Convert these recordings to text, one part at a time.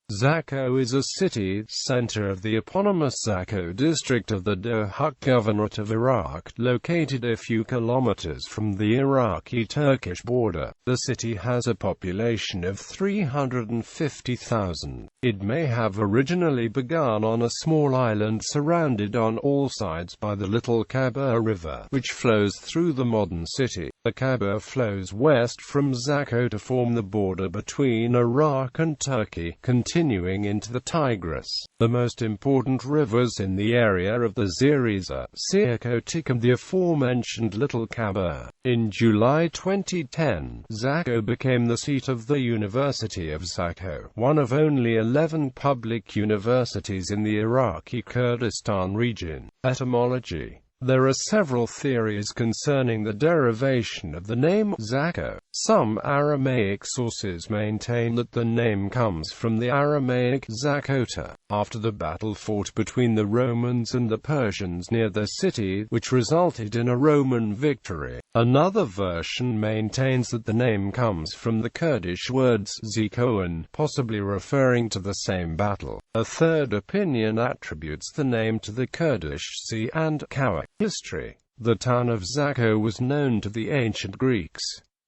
Zakho is a city center of the eponymous Zakho District of the Dohuk Governorate of Iraq, located a few kilometers from the Iraqi-Turkish border. The city has a population of 350,000. It may have originally begun on a small island surrounded on all sides by the Little Khabur River, which flows through the modern city. The Khabur flows west from Zakho to form the border between Iraq and Turkey, continuing into the Tigris. The most important rivers in the area of the Tigris are Zakho and the aforementioned Little Khabur. In July 2010, Zakho became the seat of the University of Zakho, one of only 11 public universities in the Iraqi Kurdistan region. Etymology. There are several theories concerning the derivation of the name Zakho. Some Aramaic sources maintain that the name comes from the Aramaic Zakhota, after the battle fought between the Romans and the Persians near the city, which resulted in a Roman victory. Another version maintains that the name comes from the Kurdish words Zikoan, possibly referring to the same battle. A third opinion attributes the name to the Kurdish Z and Kawa. History. The town of Zakho was known to the ancient Greeks.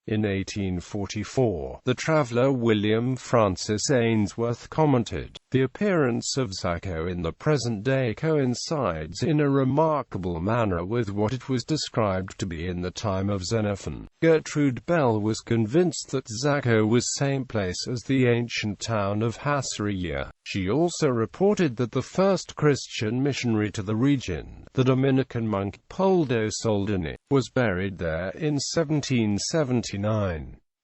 In 1844, the traveller William Francis Ainsworth commented, "The appearance of Zakho in the present day coincides in a remarkable manner with what it was described to be in the time of Xenophon." Gertrude Bell was convinced that Zakho was same place as the ancient town of Hasriya. She also reported that the first Christian missionary to the region, the Dominican monk Poldo Soldani, was buried there in 1779.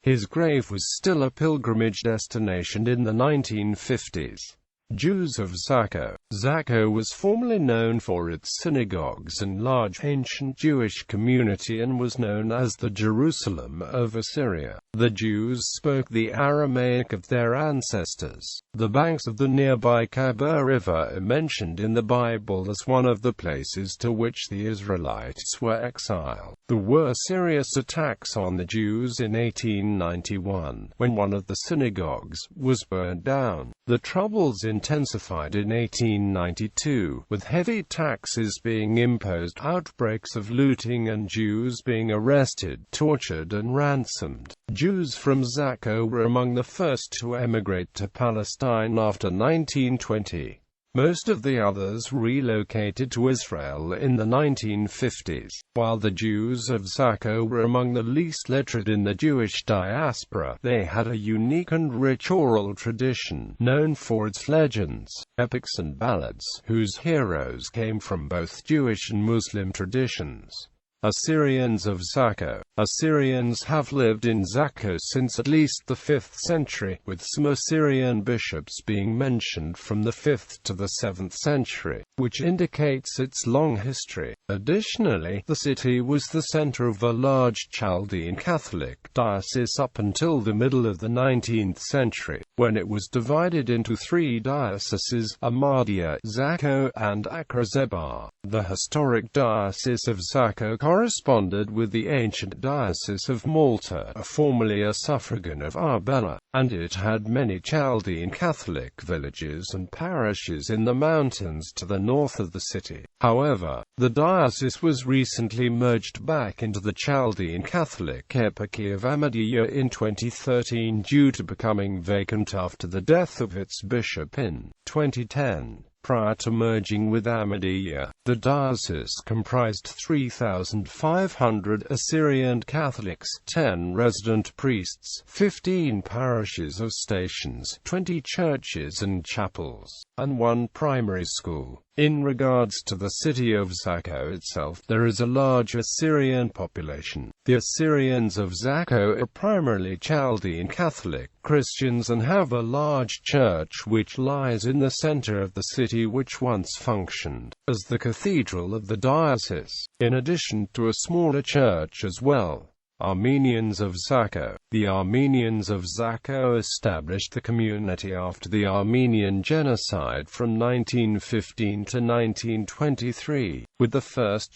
His grave was still a pilgrimage destination in the 1950s. Jews of Zakho. Zakho was formerly known for its synagogues and large ancient Jewish community and was known as the Jerusalem of Assyria. The Jews spoke the Aramaic of their ancestors. The banks of the nearby Khabur River are mentioned in the Bible as one of the places to which the Israelites were exiled. There were serious attacks on the Jews in 1891, when one of the synagogues was burned down. The troubles intensified in 1892, with heavy taxes being imposed, outbreaks of looting and Jews being arrested, tortured and ransomed. Jews from Zakho were among the first to emigrate to Palestine after 1920. Most of the others relocated to Israel in the 1950s. While the Jews of Zakho were among the least literate in the Jewish diaspora, they had a unique and rich oral tradition, known for its legends, epics and ballads, whose heroes came from both Jewish and Muslim traditions. Assyrians of Zakho. Assyrians have lived in Zakho since at least the 5th century, with some Assyrian bishops being mentioned from the 5th to the 7th century, which indicates its long history. Additionally, the city was the center of a large Chaldean Catholic diocese up until the middle of the 19th century, when it was divided into 3 dioceses: Ahmadiyya, Zakho, and Akhrezeba. The historic diocese of Zakho corresponded with the ancient diocese of Malta, formerly a suffragan of Arbela, and it had many Chaldean Catholic villages and parishes in the mountains to the north of the city. However, the diocese was recently merged back into the Chaldean Catholic Eparchy of Ahmadiyya in 2013 due to becoming vacant after the death of its bishop in 2010. Prior to merging with Ahmadiyya, the diocese comprised 3,500 Assyrian Catholics, 10 resident priests, 15 parishes or stations, 20 churches and chapels, and 1 primary school. In regards to the city of Zakho itself, there is a large Assyrian population. The Assyrians of Zakho are primarily Chaldean Catholic Christians and have a large church which lies in the center of the city, which once functioned as the cathedral of the diocese, in addition to a smaller church as well. Armenians of Zakho. The Armenians of Zakho established the community after the Armenian genocide from 1915 to 1923, with the first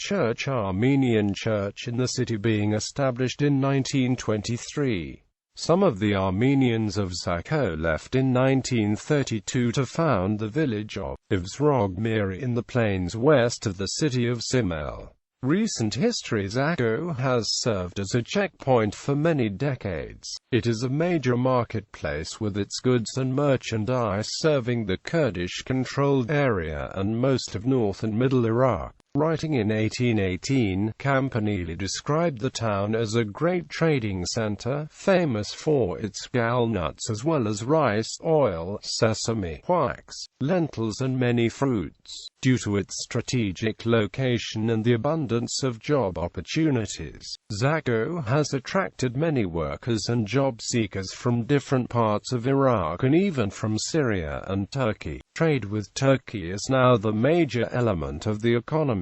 Armenian church in the city being established in 1923. Some of the Armenians of Zakho left in 1932 to found the village of Ivsrogmir in the plains west of the city of Simel. Recent history. Zakho has served as a checkpoint for many decades. It is a major marketplace with its goods and merchandise serving the Kurdish-controlled area and most of north and middle Iraq. Writing in 1818, Campanile described the town as a great trading center, famous for its gallnuts as well as rice, oil, sesame, wax, lentils and many fruits. Due to its strategic location and the abundance of job opportunities, Zakho has attracted many workers and job seekers from different parts of Iraq and even from Syria and Turkey. Trade with Turkey is now the major element of the economy.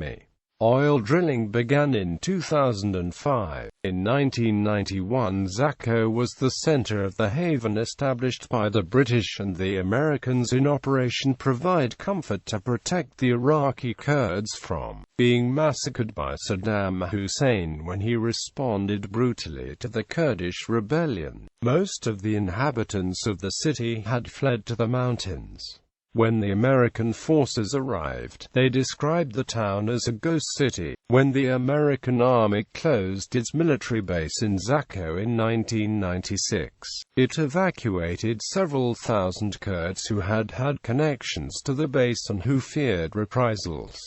Oil drilling began in 2005. In 1991, Zakho was the center of the haven established by the British and the Americans in Operation Provide Comfort to protect the Iraqi Kurds from being massacred by Saddam Hussein when he responded brutally to the Kurdish rebellion. Most of the inhabitants of the city had fled to the mountains. When the American forces arrived, they described the town as a ghost city. When the American army closed its military base in Zakho in 1996, it evacuated several thousand Kurds who had had connections to the base and who feared reprisals.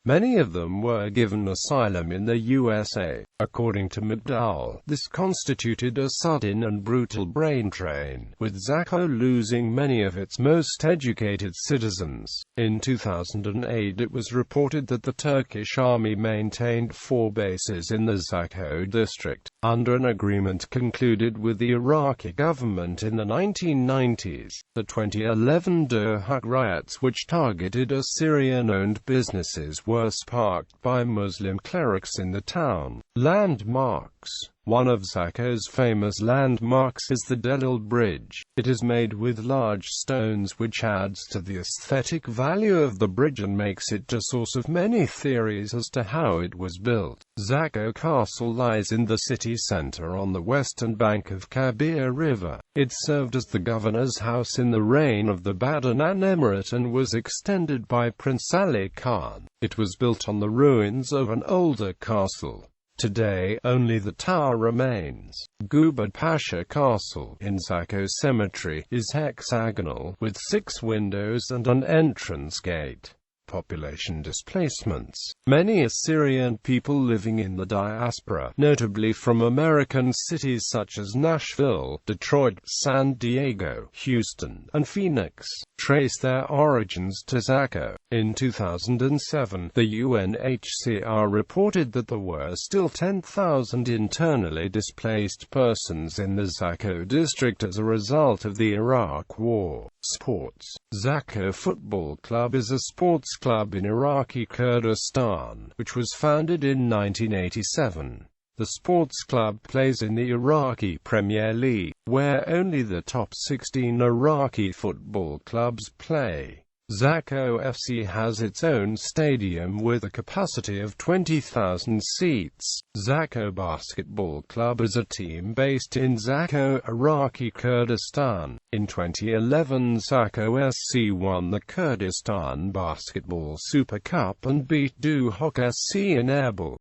Many of them were given asylum in the USA. According to McDowell, this constituted a sudden and brutal brain drain, with Zakho losing many of its most educated citizens. In 2008 it was reported that the Turkish army maintained 4 bases in the Zakho District, under an agreement concluded with the Iraqi government in the 1990s. The 2011 Dohuk riots, which targeted Assyrian-owned businesses, were sparked by Muslim clerics in the town. Landmarks. One of Zakho's famous landmarks is the Delil Bridge. It is made with large stones, which adds to the aesthetic value of the bridge and makes it a source of many theories as to how it was built. Zakho Castle lies in the city center on the western bank of Khabur River. It served as the governor's house in the reign of the Badnan Emirate and was extended by Prince Ali Khan. It was built on the ruins of an older castle. Today, only the tower remains. Gubad Pasha Castle, in Zakho Cemetery, is hexagonal, with 6 windows and an entrance gate. Population displacements. Many Assyrian people living in the diaspora, notably from American cities such as Nashville, Detroit, San Diego, Houston, and Phoenix, trace their origins to Zakho. In 2007, the UNHCR reported that there were still 10,000 internally displaced persons in the Zakho district as a result of the Iraq War. Sports. Zakho Football Club is a sports club in Iraqi Kurdistan, which was founded in 1987. The sports club plays in the Iraqi Premier League, where only the top 16 Iraqi football clubs play. Zakho FC has its own stadium with a capacity of 20,000 seats. Zakho Basketball Club is a team based in Zakho, Iraqi Kurdistan. In 2011, Zakho SC won the Kurdistan Basketball Super Cup and beat Dohuk SC in Erbil.